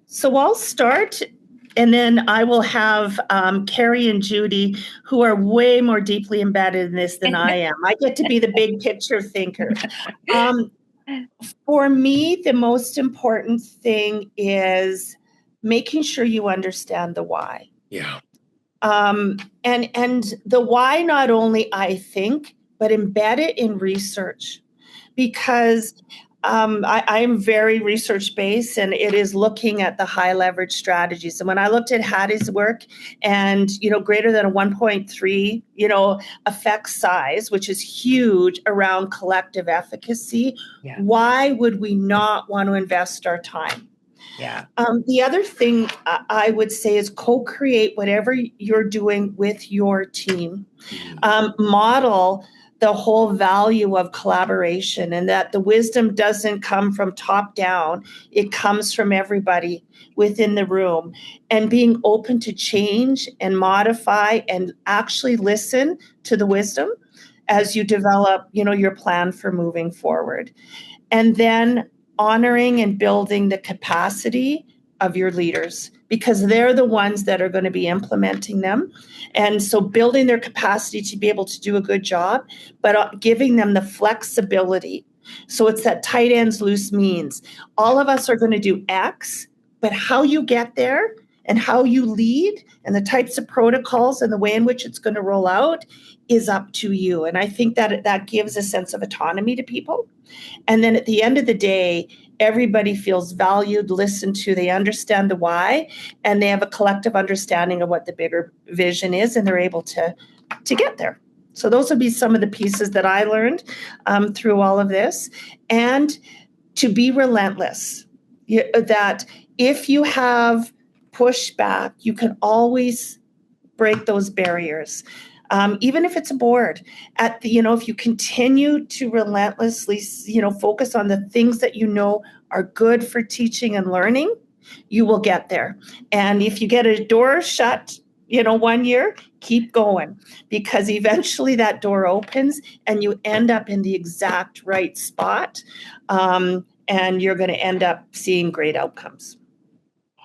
So I'll start, and then I will have Kari and Judy, who are way more deeply embedded in this than I am. I get to be the big picture thinker. For me, the most important thing is making sure you understand the why. Yeah. And the why, not only I think, but embed it in research, because I'm very research-based, and it is looking at the high leverage strategies. And when I looked at Hattie's work and, greater than a 1.3, effect size, which is huge around collective efficacy, why would we not want to invest our time? Yeah. The other thing I would say is co-create whatever you're doing with your team. Model the whole value of collaboration, and that the wisdom doesn't come from top down. It comes from everybody within the room, and being open to change and modify and actually listen to the wisdom as you develop, your plan for moving forward. And then honoring and building the capacity of your leaders, because they're the ones that are going to be implementing them. And so building their capacity to be able to do a good job, but giving them the flexibility. So it's that tight ends, loose means. All of us are going to do X, but how you get there and how you lead and the types of protocols and the way in which it's going to roll out is up to you. And I think that gives a sense of autonomy to people. And then at the end of the day, everybody feels valued, listened to, they understand the why, and they have a collective understanding of what the bigger vision is, and they're able to get there. So those would be some of the pieces that I learned through all of this. And to be relentless, that if you have pushback, you can always break those barriers. Even if it's a board, if you continue to relentlessly, focus on the things that are good for teaching and learning, you will get there. And if you get a door shut, 1 year, keep going, because eventually that door opens and you end up in the exact right spot, and you're going to end up seeing great outcomes.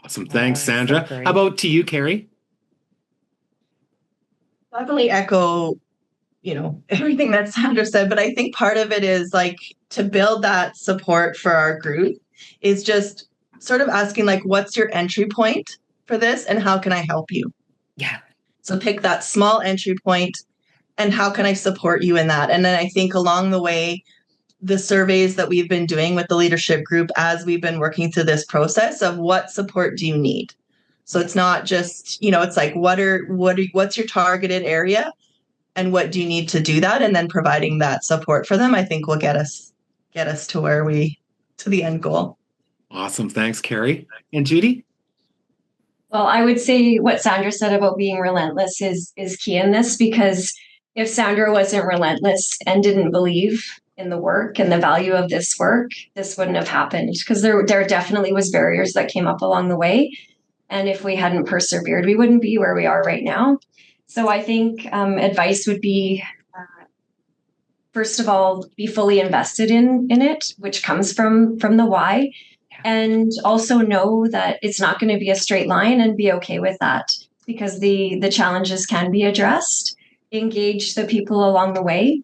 Awesome. Thanks, Sandra. So how about to you, Kari? Definitely echo, everything that Sandra said, but I think part of it is to build that support for our group is just sort of asking what's your entry point for this and how can I help you? Yeah. So pick that small entry point and how can I support you in that? And then I think along the way, the surveys that we've been doing with the leadership group as we've been working through this process of what support do you need? So it's not just, it's what's your targeted area and what do you need to do that? And then providing that support for them, I think will get us to the end goal. Awesome. Thanks, Kari. And Judy? Well, I would say what Sandra said about being relentless is key in this, because if Sandra wasn't relentless and didn't believe in the work and the value of this work, this wouldn't have happened, because there definitely was barriers that came up along the way. And if we hadn't persevered, we wouldn't be where we are right now. So I think advice would be, first of all, be fully invested in it, which comes from the why. And also know that it's not going to be a straight line, and be okay with that, because the challenges can be addressed. Engage the people along the way.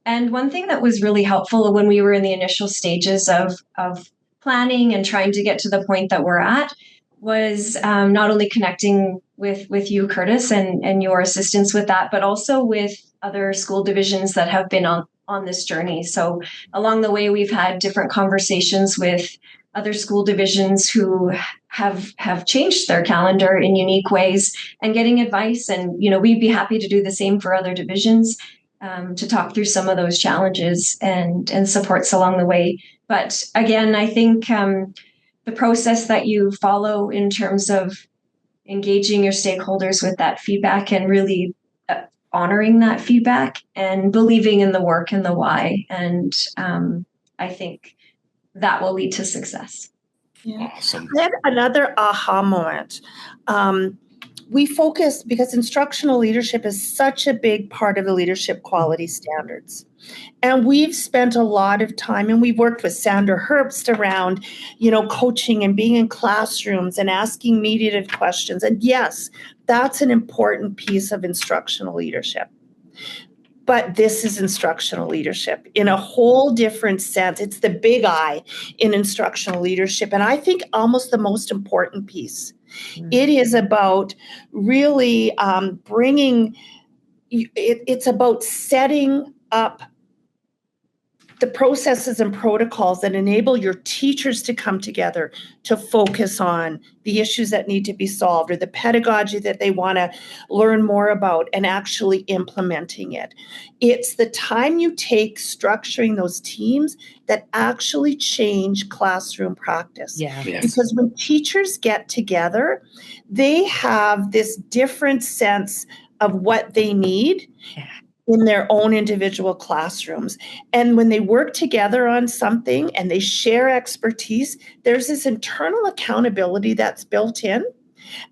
And one thing that was really helpful when we were in the initial stages of planning and trying to get to the point that we're at was not only connecting with you, Kurtis, and your assistance with that, but also with other school divisions that have been on this journey. So along the way, we've had different conversations with other school divisions who have changed their calendar in unique ways and getting advice. And, we'd be happy to do the same for other divisions, to talk through some of those challenges and supports along the way. But again, I think the process that you follow in terms of engaging your stakeholders with that feedback and really honoring that feedback and believing in the work and the why. And I think that will lead to success. Yeah. Awesome. I had another aha moment. we focus, because instructional leadership is such a big part of the leadership quality standards. And we've spent a lot of time, and we've worked with Sandra Herbst around, coaching and being in classrooms and asking mediated questions. And yes, that's an important piece of instructional leadership. But this is instructional leadership in a whole different sense. It's the big I in instructional leadership. And I think almost the most important piece. It is about really it's about setting up the processes and protocols that enable your teachers to come together to focus on the issues that need to be solved or the pedagogy that they want to learn more about and actually implementing it. It's the time you take structuring those teams that actually change classroom practice. Yeah. Yes. Because when teachers get together, they have this different sense of what they need in their own individual classrooms. And when they work together on something and they share expertise, there's this internal accountability that's built in.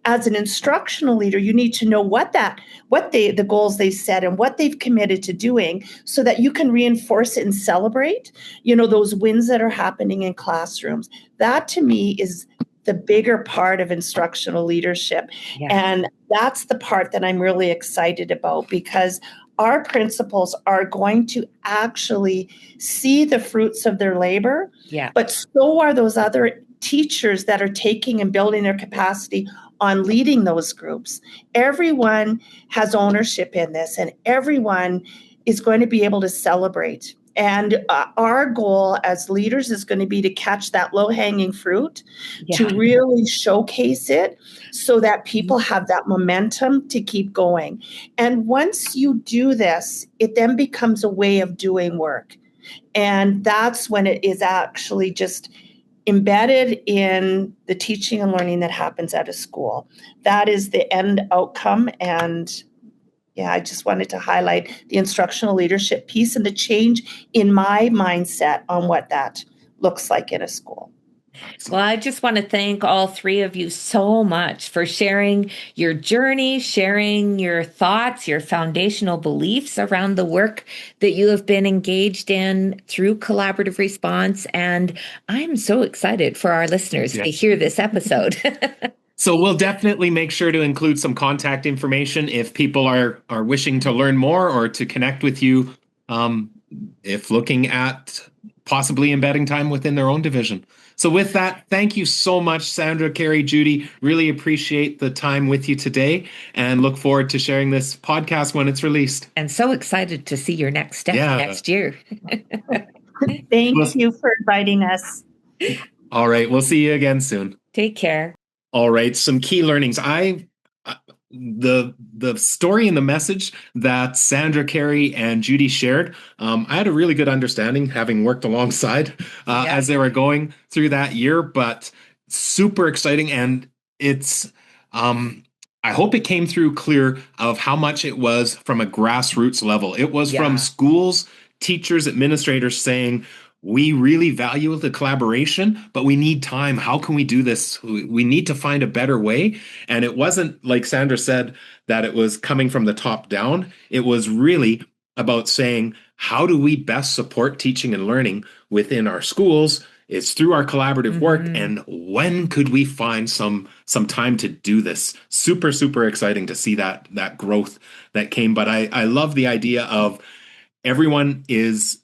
As an instructional leader, you need to know the goals they set and what they've committed to doing so that you can reinforce it and celebrate, those wins that are happening in classrooms. That to me is the bigger part of instructional leadership. Yeah. And that's the part that I'm really excited about, because our principals are going to actually see the fruits of their labor, but so are those other teachers that are taking and building their capacity on leading those groups. Everyone has ownership in this, and everyone is going to be able to celebrate. And our goal as leaders is going to be to catch that low-hanging fruit, to really showcase it so that people have that momentum to keep going. And once you do this, it then becomes a way of doing work. And that's when it is actually just embedded in the teaching and learning that happens at a school. That is the end outcome. And I just wanted to highlight the instructional leadership piece and the change in my mindset on what that looks like in a school. Well, I just want to thank all three of you so much for sharing your journey, sharing your thoughts, your foundational beliefs around the work that you have been engaged in through collaborative response. And I'm so excited for our listeners to hear this episode. So we'll definitely make sure to include some contact information if people are wishing to learn more or to connect with you, if looking at possibly embedding time within their own division. So with that, thank you so much, Sandra, Kari, Judy. Really appreciate the time with you today and look forward to sharing this podcast when it's released. And so excited to see your next step next year. Thank you for inviting us. All right. We'll see you again soon. Take care. All right. Some key learnings. The story and the message that Sandra, Kari, and Judy shared, I had a really good understanding having worked alongside as they were going through that year, but super exciting. And it's, I hope it came through clear of how much it was from a grassroots level. It was from schools, teachers, administrators saying, we really value the collaboration, but we need time. How can we do this? We need to find a better way. And it wasn't, like Sandra said, that it was coming from the top down. It was really about saying, how do we best support teaching and learning within our schools? It's through our collaborative work. And when could we find some time to do this? Super, super exciting to see that growth that came. But I love the idea of everyone is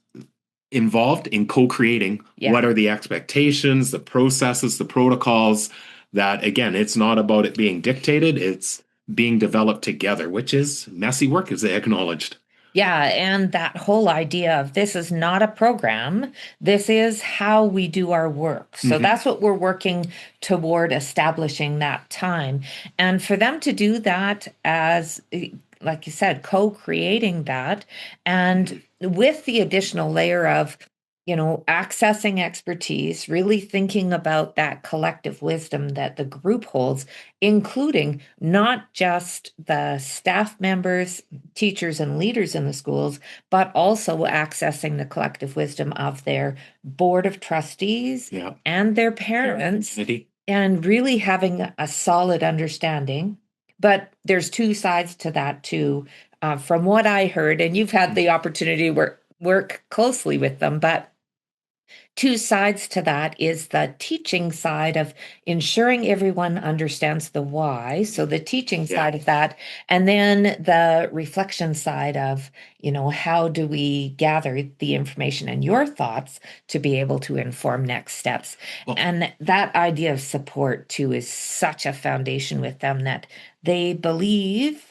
involved in co-creating what are the expectations, the processes, the protocols, that again, it's not about it being dictated, it's being developed together, which is messy work, as they acknowledged. Yeah, and that whole idea of this is not a program, this is how we do our work. So that's what we're working toward, establishing that time. And for them to do that as, like you said, co-creating that, and with the additional layer of, accessing expertise, really thinking about that collective wisdom that the group holds, including not just the staff members, teachers, and leaders in the schools, but also accessing the collective wisdom of their board of trustees and their parents, and really having a solid understanding But there's two sides to that too. From what I heard, and you've had the opportunity to work closely with them, but two sides to that is the teaching side of ensuring everyone understands the why. So the teaching side of that, and then the reflection side of, how do we gather the information and your thoughts to be able to inform next steps? Well, and that idea of support too is such a foundation with them that they believe,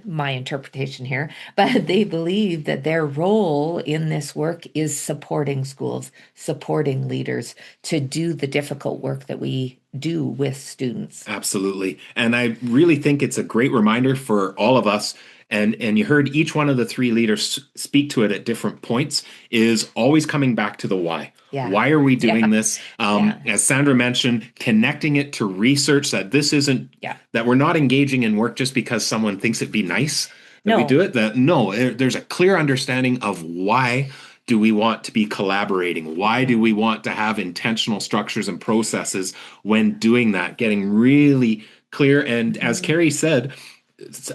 my interpretation here, but they believe that their role in this work is supporting schools, supporting leaders to do the difficult work that we do with students. Absolutely. And I really think it's a great reminder for all of us. And you heard each one of the three leaders speak to it at different points, is always coming back to the why. Yeah. Why are we doing this? As Sandra mentioned, connecting it to research, that this isn't, that we're not engaging in work just because someone thinks it'd be nice that we do it. There's a clear understanding of why do we want to be collaborating? Why do we want to have intentional structures and processes when doing that? Getting really clear. And as Kari said,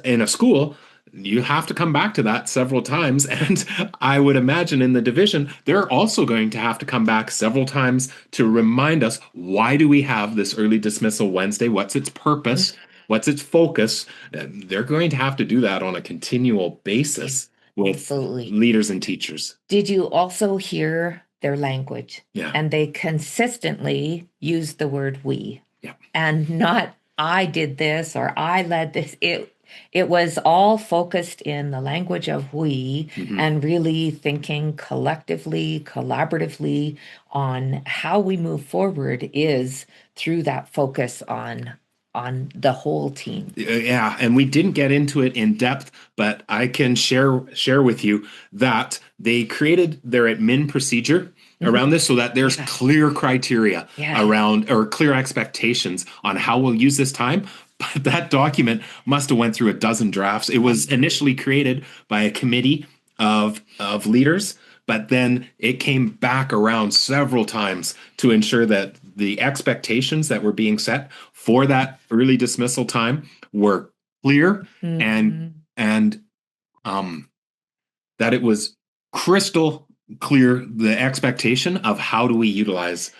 in a school, you have to come back to that several times. And I would imagine in the division, they're also going to have to come back several times to remind us, why do we have this early dismissal Wednesday? What's its purpose? What's its focus? They're going to have to do that on a continual basis with leaders and teachers. Did you also hear their language? Yeah. And they consistently use the word we. Yeah. And not I did this or I led this. It was all focused in the language of we, and really thinking collectively, collaboratively on how we move forward is through that focus on the whole team. Yeah, and we didn't get into it in depth, but I can share with you that they created their admin procedure around this so that there's clear criteria around, or clear expectations on how we'll use this time. But that document must have went through a dozen drafts. It was initially created by a committee of leaders, but then it came back around several times to ensure that the expectations that were being set for that early dismissal time were clear and that it was crystal clear, the expectation of how do we utilize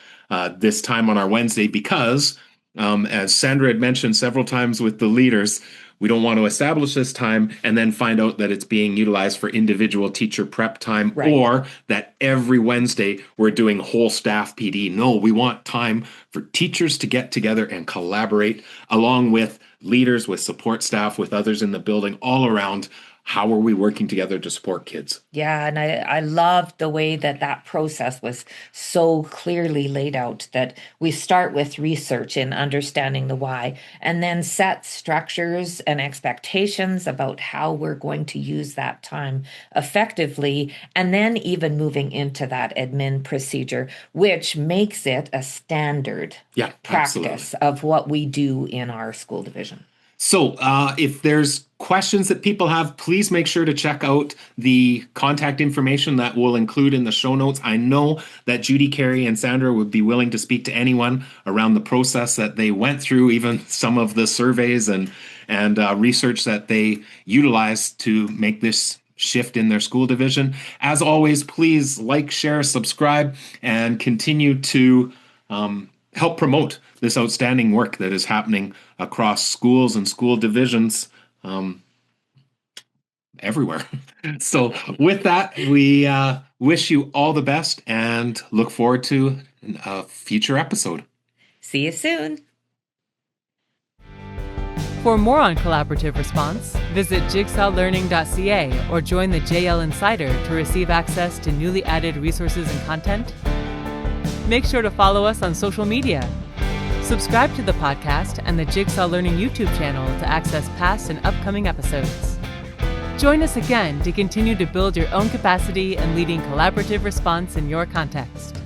this time on our Wednesday, because as Sandra had mentioned several times with the leaders, we don't want to establish this time and then find out that it's being utilized for individual teacher prep time, or that every Wednesday we're doing whole staff PD. No, we want time for teachers to get together and collaborate along with leaders, with support staff, with others in the building, all around. How are we working together to support kids? Yeah, and I loved the way that process was so clearly laid out, that we start with research and understanding the why, and then set structures and expectations about how we're going to use that time effectively, and then even moving into that admin procedure, which makes it a standard practice of what we do in our school division. So if there's questions that people have, please make sure to check out the contact information that we'll include in the show notes. I know that Judy, Kari, and Sandra would be willing to speak to anyone around the process that they went through, even some of the surveys and research that they utilized to make this shift in their school division. As always, please like, share, subscribe, and continue to help promote this outstanding work that is happening across schools and school divisions everywhere. So with that, we wish you all the best and look forward to a future episode. See you soon. For more on collaborative response, visit jigsawlearning.ca or join the JL Insider to receive access to newly added resources and content. Make sure to follow us on social media. Subscribe to the podcast and the Jigsaw Learning YouTube channel to access past and upcoming episodes. Join us again to continue to build your own capacity and leading collaborative response in your context.